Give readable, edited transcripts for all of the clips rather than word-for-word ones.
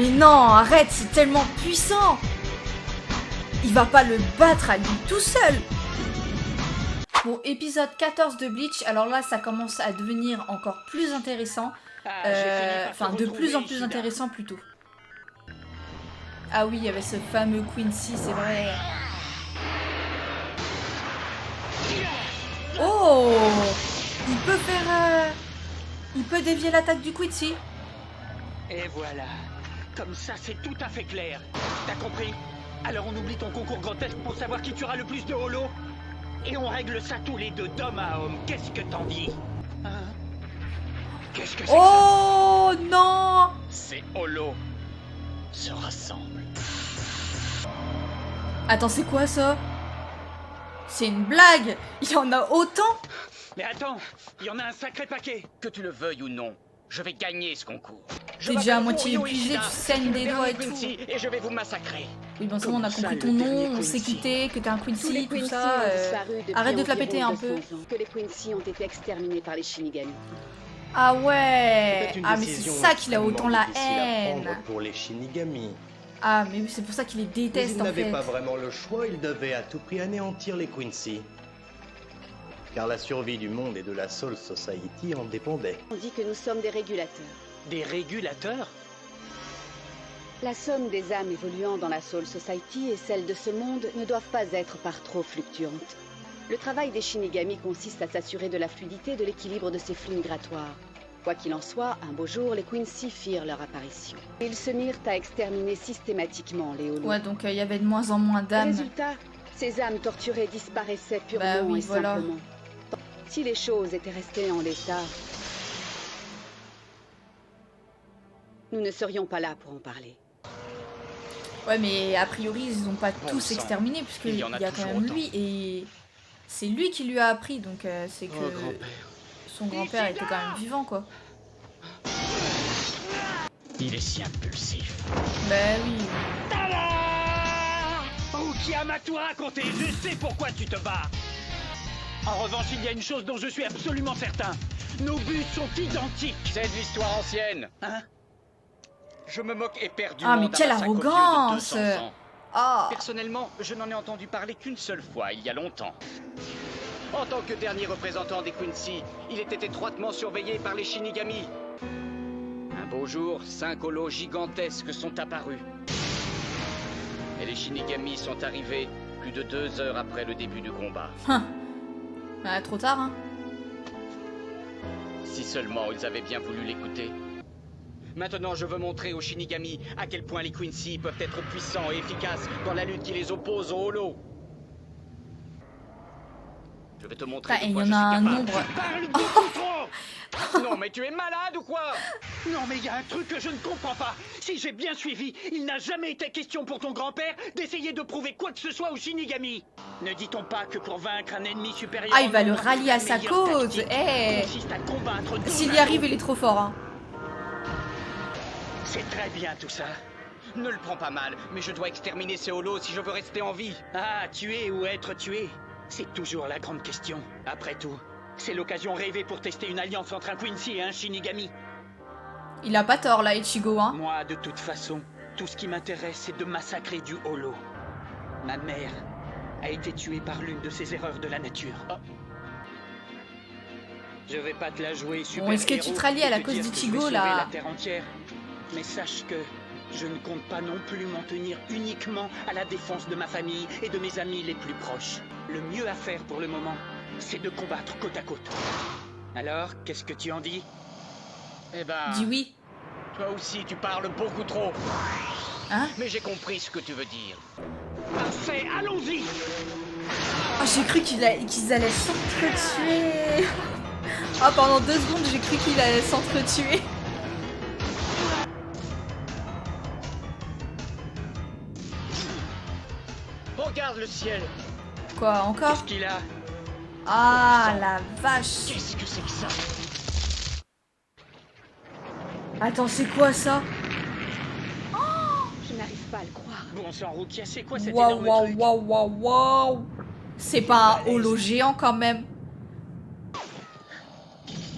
Mais non, arrête, c'est tellement puissant. Il va pas le battre à lui tout seul. Bon, épisode 14 de Bleach, alors là ça commence à devenir encore plus intéressant. Enfin, de plus en plus intéressant plutôt. Ah oui, il y avait ce fameux Quincy, c'est vrai. Oh! Il peut faire... Il peut dévier l'attaque du Quincy. Et voilà. Comme ça, c'est tout à fait clair. T'as compris? Alors on oublie ton concours grotesque pour savoir qui tuera le plus de holo? Et on règle ça tous les deux, d'homme à homme. Qu'est-ce que t'en dis? Hein? Qu'est-ce que c'est Oh que ça? Non! Ces holos se rassemblent. Attends, c'est quoi ça? C'est une blague! Il y en a autant? Mais attends, il y en a un sacré paquet. Que tu le veuilles ou non, je vais gagner ce concours. T'es déjà à moitié épuisé, tu saignes des doigts et tout. Et je vais vous massacrer. Oui, bon, on a compris ton nom, on s'est quitté, que t'es un Quincy, tout ça. Arrête de te la péter un peu. Que les Quincy ont été exterminés par les Shinigami. Ah ouais! Ah, mais c'est ça qu'il a autant la haine! Pour les Shinigami. Ah, mais c'est pour ça qu'il les déteste en fait. Ils n'avaient pas vraiment le choix, ils devaient à tout prix anéantir les Quincy. Car la survie du monde et de la Soul Society en dépendait. On dit que nous sommes des régulateurs. Des régulateurs? La somme des âmes évoluant dans la Soul Society et celle de ce monde ne doivent pas être par trop fluctuantes. Le travail des Shinigami consiste à s'assurer de la fluidité de l'équilibre de ces flux migratoires. Quoi qu'il en soit, un beau jour, les Quincy firent leur apparition. Ils se mirent à exterminer systématiquement les holos. Ouais, donc il y avait de moins en moins d'âmes. Résultat, ces âmes torturées disparaissaient purement et simplement. Si les choses étaient restées en l'état, nous ne serions pas là pour en parler. Ouais, mais a priori, ils n'ont pas tous exterminé, puisqu'il y a quand même lui, et c'est lui qui lui a appris, donc c'est que son grand-père était quand même vivant, quoi. Il est si impulsif. Bah oui. Tada! Rukia m'a tout raconté, je sais pourquoi tu te bats. En revanche, il y a une chose dont je suis absolument certain. Nos buts sont identiques. C'est de l'histoire ancienne. Hein? Je me moque éperdument. Ah, mais quelle arrogance! Oh. Personnellement, je n'en ai entendu parler qu'une seule fois, il y a longtemps. En tant que dernier représentant des Quincy, il était étroitement surveillé par les Shinigami. Un beau jour, 5 holos gigantesques sont apparus. Et les Shinigami sont arrivés plus de 2 heures après le début du combat. Bah, trop tard, hein. Si seulement ils avaient bien voulu l'écouter. Maintenant, je veux montrer aux Shinigami à quel point les Quincy peuvent être puissants et efficaces dans la lutte qui les oppose aux holos. Je vais te montrer. Il y en a un nombre. Parle beaucoup trop. Non, mais tu es malade ou quoi? Non, mais il y a un truc que je ne comprends pas. Si j'ai bien suivi, il n'a jamais été question pour ton grand-père d'essayer de prouver quoi que ce soit aux Shinigami. Ne dit-on pas que pour vaincre un ennemi supérieur... Ah, il va le rallier à sa cause. Eh. S'il y arrive, il est trop fort, hein. C'est très bien tout ça. Ne le prends pas mal, mais je dois exterminer ces holos si je veux rester en vie. Ah, tuer ou être tué, c'est toujours la grande question. Après tout, c'est l'occasion rêvée pour tester une alliance entre un Quincy et un Shinigami. Il a pas tort là, Ichigo, hein. Moi, de toute façon, tout ce qui m'intéresse, c'est de massacrer du holo. Ma mère a été tuée par l'une de ces erreurs de la nature. Oh. Je vais pas te la jouer super. Bon, est-ce que tu te rallies à la cause d'Ichigo là? La terre entière. Mais sache que je ne compte pas non plus m'en tenir uniquement à la défense de ma famille et de mes amis les plus proches. Le mieux à faire pour le moment, c'est de combattre côte à côte. Alors, qu'est-ce que tu en dis? Eh ben... Dis oui. Toi aussi, tu parles beaucoup trop. Hein? Mais j'ai compris ce que tu veux dire. Parfait, allons-y. Oh, j'ai cru qu'ils allaient s'entretuer. Ah, pendant 2 secondes, j'ai cru qu'ils allaient s'entretuer. Regarde le ciel. Quoi, encore? Qu'est-ce qu'il a? Ah, la vache. Qu'est-ce que c'est que ça? Attends, c'est quoi ça? Je n'arrive pas à le croire. Bon sang, Rukia, c'est quoi cet Waouh, énorme waouh, truc? waouh, waouh, waouh. C'est pas un holo géant quand même.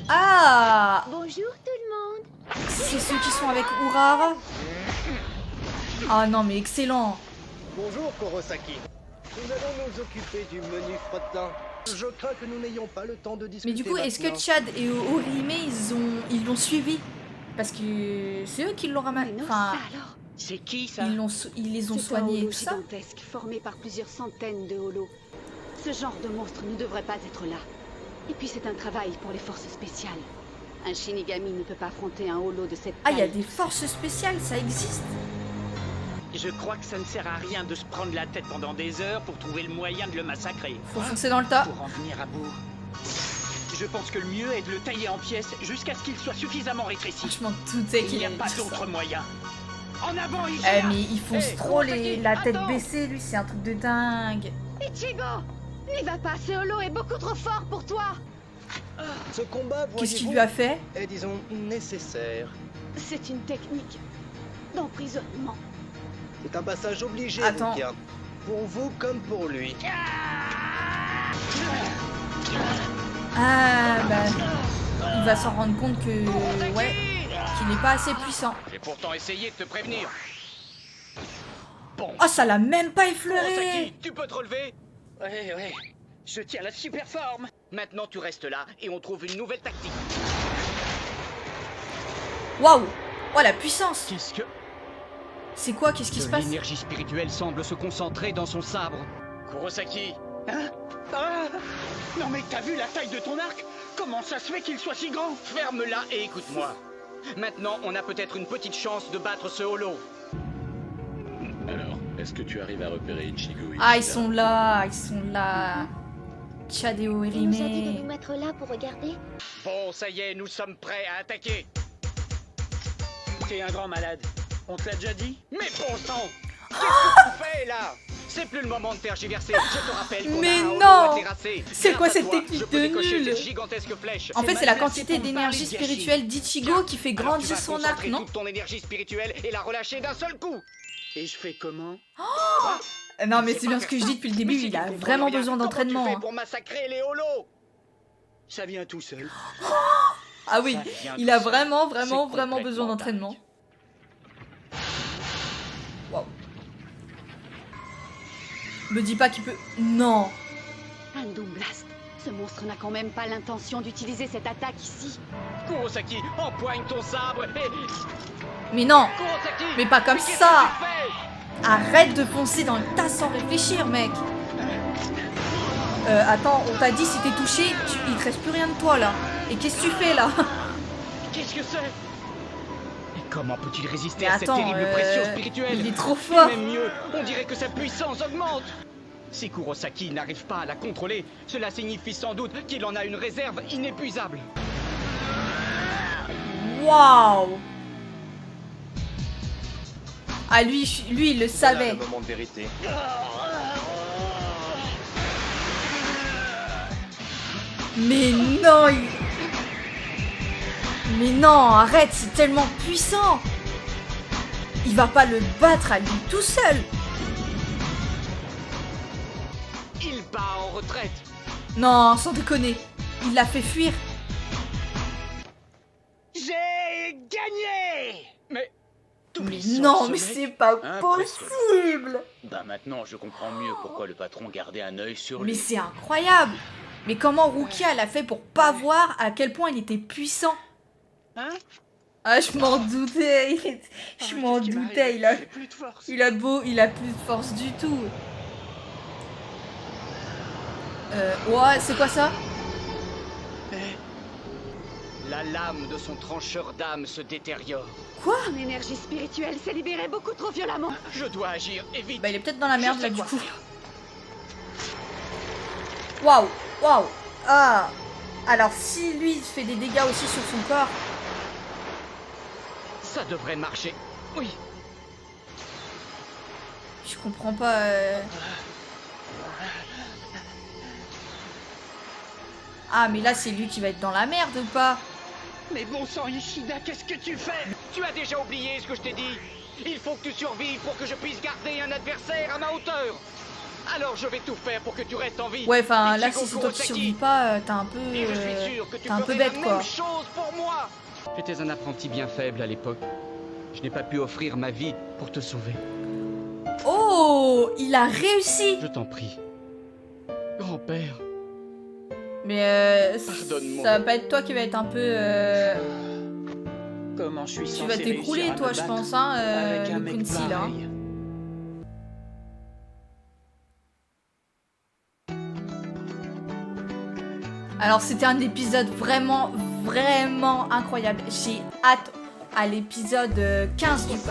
Ah! Bonjour tout le monde. C'est ceux qui sont avec Urara? Ah non, mais excellent. Bonjour, Kurosaki. Nous allons nous occuper du menu frottant. Je crains que nous n'ayons pas le temps de discuter. Mais du coup, est-ce que maintenant. Chad et Orihime, ils l'ont suivi? Parce que c'est eux qui l'ont ramassé. Mais non, Enfin, ça alors. C'est qui ça? ils les ont C'est un soignés et holo tout ça. gigantesque formé par plusieurs centaines de holos. Ce genre de monstre ne devrait pas être là. Et puis c'est un travail pour les forces spéciales. Un Shinigami ne peut pas affronter un holo de cette Ah, taille. il y a des forces spéciales, ça existe. Je crois que ça ne sert à rien de se prendre la tête pendant des heures pour trouver le moyen de le massacrer. Faut foncer dans le tas. Pour en venir à bout. Je pense que le mieux est de le tailler en pièces jusqu'à ce qu'il soit suffisamment rétréci. Je m'en doutais Il qu'il n'y a allait pas dire ça. d'autre moyen. En avant, il Mais il fonce Hey, trop Kurosaki, la tête attends. baissée, lui, c'est un truc de dingue. Ichigo, n'y va pas, ce holo est beaucoup trop fort pour toi. Ce combat, Qu'est-ce qu'il voyez-vous, lui a fait? est, disons, nécessaire. C'est une technique d'emprisonnement. C'est un passage obligé, Attends. Rukia. Pour vous comme pour lui. Ah, bah... Il va s'en rendre compte que... Ouais, qu'il n'est pas assez puissant. J'ai pourtant essayé de te prévenir. Bon. Oh, ça l'a même pas effleuré. Kurosaki, tu peux te relever? Ouais. Je tiens la super forme. Maintenant, tu restes là et on trouve une nouvelle tactique. Waouh. Oh, la puissance. Qu'est-ce que... C'est quoi? Qu'est-ce qui se passe? L'énergie spirituelle semble se concentrer dans son sabre. Kurosaki. Hein? Ah! Non mais t'as vu la taille de ton arc? Comment ça se fait qu'il soit si grand? Ferme-la et écoute-moi. Maintenant, on a peut-être une petite chance de battre ce holo. Alors, est-ce que tu arrives à repérer Ichigo et Ah, ils Ishida? sont là, ils sont là. Chad et Il nous a dit de nous Orihime. mettre là pour regarder. Bon, ça y est, nous sommes prêts à attaquer. T'es un grand malade. On te l'a déjà dit? Mais bon sang! Qu'est-ce que tu fais là? C'est plus le moment de tergiverser. Je te rappelle qu'on Mais a un holo non! à terrasser. C'est quoi Grâce à cette toi, technique je peux de décocher nul? cette gigantesque flèche. En fait, c'est la mal placé quantité pour me parler d'énergie de gâchis. spirituelle d'Ichigo qui fait Alors, tu grandir vas son arc, concentrer non? toute ton énergie spirituelle et la relâcher d'un seul coup. Et je fais comment? Non, mais c'est bien ce que je dis depuis le début, il a vraiment besoin d'entraînement. Comment tu hein. fais pour massacrer les holos? Ça vient tout seul. Ah oui, Ça vient il tout a seul. vraiment C'est besoin complètement d'entraînement. dingue. Waouh. Me dis pas qu'il peut... Non. Un Doom Blast. Ce monstre n'a quand même pas l'intention d'utiliser cette attaque ici. Kurosaki, empoigne ton sabre et... Mais non. Kurosaki! Mais pas comme qu'est-ce ça. que tu fais? Arrête de foncer dans le tas sans réfléchir, mec. Attends, on t'a dit si t'es touché, il te reste plus rien de toi là. Et qu'est-ce que tu fais là? Qu'est-ce que c'est? Et comment peut-il résister Mais à cette attends, terrible pression spirituelle? il est trop Et fort. même mieux, on dirait que sa puissance augmente. Si Kurosaki n'arrive pas à la contrôler, cela signifie sans doute qu'il en a une réserve inépuisable. Waouh. Ah lui, il le Voilà savait. le moment de vérité. Mais non, Mais non, arrête, c'est tellement puissant. Il va pas le battre à lui tout seul. Il bat en retraite. Non, sans déconner. Il l'a fait fuir. J'ai gagné! Mais... Mais T'oublies non, ce mais mec. c'est pas Impressionnant. possible. Bah maintenant, je comprends mieux pourquoi le patron gardait un œil sur Mais lui. c'est incroyable. Mais comment Rukia l'a fait pour pas voir à quel point il était puissant? Hein? Ah, je m'en doutais. Je m'en Qu'est-ce qui m'arrive? doutais. J'ai plus de force. Il a plus de force du tout. Ouais, c'est quoi ça? La lame de son trancheur d'âme se détériore. Quoi? Son énergie spirituelle s'est libérée beaucoup trop violemment. Je dois agir, et vite. Bah, il est peut-être dans la merde Je là sais du quoi coup. faire. Waouh, waouh. Ah. Alors si lui il fait des dégâts aussi sur son corps. Ça devrait marcher. Oui. Je comprends pas. Ah, mais là c'est lui qui va être dans la merde ou pas? Mais bon sang, Ishida, qu'est-ce que tu fais? Tu as déjà oublié ce que je t'ai dit. Il faut que tu survives pour que je puisse garder un adversaire à ma hauteur. Alors je vais tout faire pour que tu restes en vie. Ouais, enfin là Ichigo si c'est toi qui Kurosaki. survis pas, t'es un peu. Et je suis sûr que tu t'es un peu ferais bête la quoi. même chose pour moi. J'étais un apprenti bien faible à l'époque. Je n'ai pas pu offrir ma vie pour te sauver. Oh, il a réussi. Je t'en prie. Grand-père. Mais Pardonne-moi. ça va pas être toi qui va être un peu... Comment je suis Tu censé vas t'écrouler, réussir à toi, me je battre pense, hein, avec un le mec Quincy, là. pareil? Alors, c'était un épisode vraiment, vraiment incroyable. J'ai hâte à l'épisode 15, du coup.